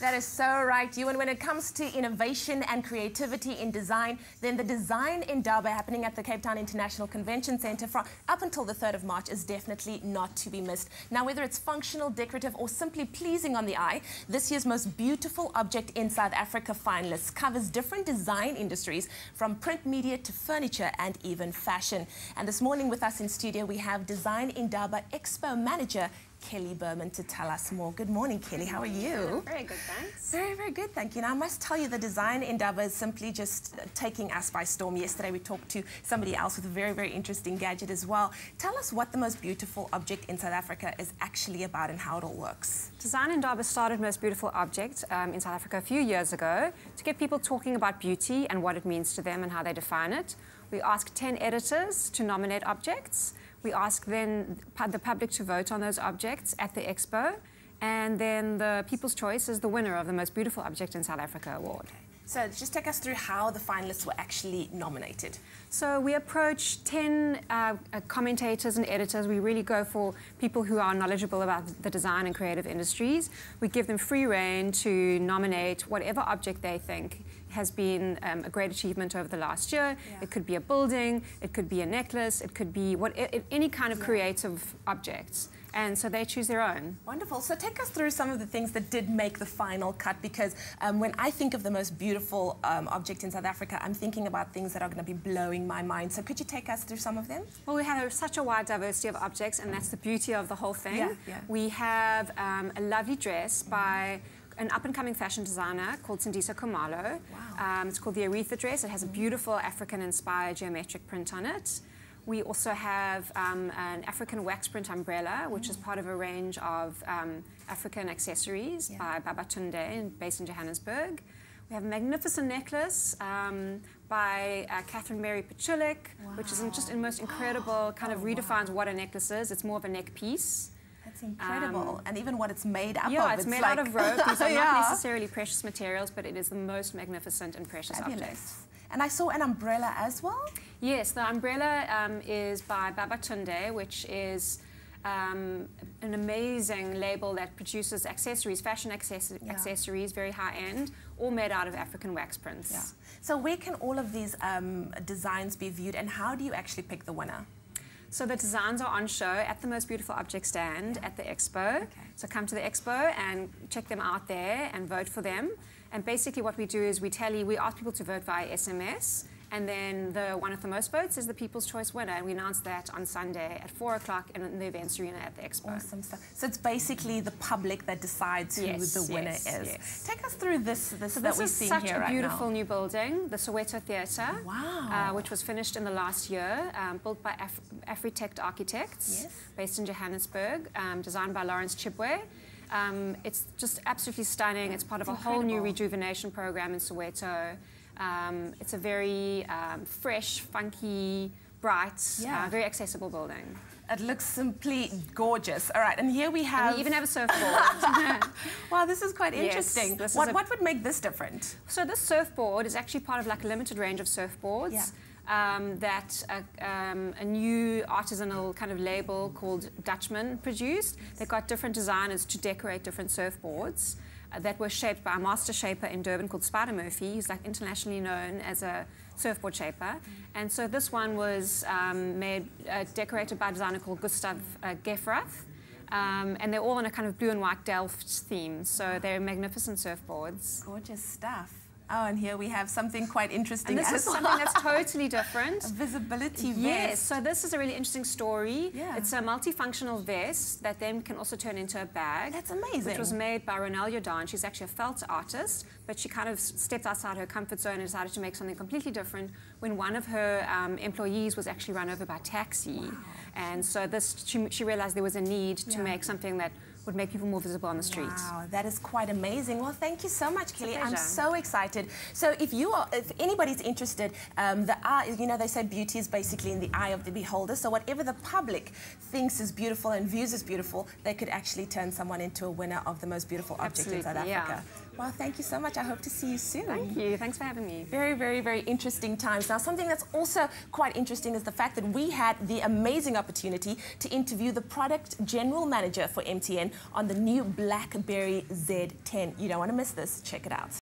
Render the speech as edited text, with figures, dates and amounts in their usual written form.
That is so right, you. And when it comes to innovation and creativity in design, then the Design Indaba happening at the Cape Town International Convention Centre from up until the 3rd of March is definitely not to be missed. Now, whether it's functional, decorative, or simply pleasing on the eye, this year's most beautiful object in South Africa finalists covers different design industries, from print media to furniture and even fashion. And this morning with us in studio, we have Design Indaba Expo manager Kelly Berman to tell us more. Good morning, Kelly. How are you? Very good, thanks. Very, very good, thank you. Now, I must tell you, the Design Indaba is simply just taking us by storm. Yesterday, we talked to somebody else with a very, very interesting gadget as well. Tell us what the most beautiful object in South Africa is actually about and how it all works. Design Indaba started Most Beautiful Object in South Africa a few years ago to get people talking about beauty and what it means to them and how they define it. We asked 10 editors to nominate objects. We ask then the public to vote on those objects at the expo, and then the People's Choice is the winner of the Most Beautiful Object in South Africa award. Okay. So just take us through how the finalists were actually nominated. So we approach 10 commentators and editors. We really go for people who are knowledgeable about the design and creative industries. We give them free rein to nominate whatever object they think has been a great achievement over the last year. Yeah. It could be a building, it could be a necklace, it could be any kind of creative objects. And so they choose their own. Wonderful. So take us through some of the things that did make the final cut, because when I think of the most beautiful object in South Africa, I'm thinking about things that are going to be blowing my mind. So could you take us through some of them? Well, we have such a wide diversity of objects, and that's the beauty of the whole thing. Yeah, yeah. We have a lovely dress by an up-and-coming fashion designer called Sindisa Khumalo. Wow. It's called the Aretha dress. It has a beautiful African-inspired geometric print on it. We also have an African wax print umbrella, which is part of a range of African accessories by Babatunde, based in Johannesburg. We have a magnificent necklace by Catherine Mary Pachulik, which is just the most incredible, kind of redefines what a necklace is. It's more of a neck piece. That's incredible. And even what it's made up of. Yeah, it's made out of rope. These are not necessarily precious materials, but it is the most magnificent and precious object. And I saw an umbrella as well? Yes, the umbrella is by Babatunde, which is an amazing label that produces accessories, fashion accessories, very high-end, all made out of African wax prints. Yeah. So where can all of these designs be viewed, and how do you actually pick the winner? So the designs are on show at the Most Beautiful Object stand at the expo. Okay. So come to the expo and check them out there and vote for them. And basically what we do is we ask people to vote via SMS, and then the one with the most votes is the People's Choice winner, and we announce that on Sunday at 4 o'clock in the events arena at the expo. Awesome stuff. So it's basically the public that decides who the winner is. Yes. Take us through this that we're seeing here right now. This is such a beautiful new building, the Soweto Theatre, which was finished in the last year, built by Afritect Architects, based in Johannesburg, designed by Lawrence Chibwe. It's just absolutely stunning. It's part of a whole new rejuvenation program in Soweto. It's a very fresh, funky, bright, very accessible building. It looks simply gorgeous. All right, and here we have... And we even have a surfboard. Wow, this is quite interesting. Yes, what would make this different? So this surfboard is actually part of like a limited range of surfboards. Yeah. That a new artisanal kind of label called Dutchman produced. They've got different designers to decorate different surfboards that were shaped by a master shaper in Durban called Spider Murphy. He's like internationally known as a surfboard shaper. And so this one was decorated by a designer called Gustav Gefrath. And they're all in a kind of blue and white Delft theme. So they're magnificent surfboards. Gorgeous stuff. Oh, and here we have something quite interesting. And this is something that's totally different. A visibility vest. Yes, so this is a really interesting story. Yeah. It's a multifunctional vest that then can also turn into a bag. That's amazing. Which was made by Ronelle Jordan. She's actually a felt artist, but she kind of stepped outside her comfort zone and decided to make something completely different when one of her employees was actually run over by a taxi. Wow. And so she realized there was a need to make something that would make people more visible on the street. Wow, that is quite amazing. Well, thank you so much, Kelly. I'm so excited. So if anybody's interested, the eye, you know, they say beauty is basically in the eye of the beholder. So whatever the public thinks is beautiful and views as beautiful, they could actually turn someone into a winner of the most beautiful object in South Africa. Well, thank you so much. I hope to see you soon. Thank you. Thanks for having me. Very, very, very interesting times. Now, something that's also quite interesting is the fact that we had the amazing opportunity to interview the product general manager for MTN on the new BlackBerry Z10. You don't want to miss this. Check it out.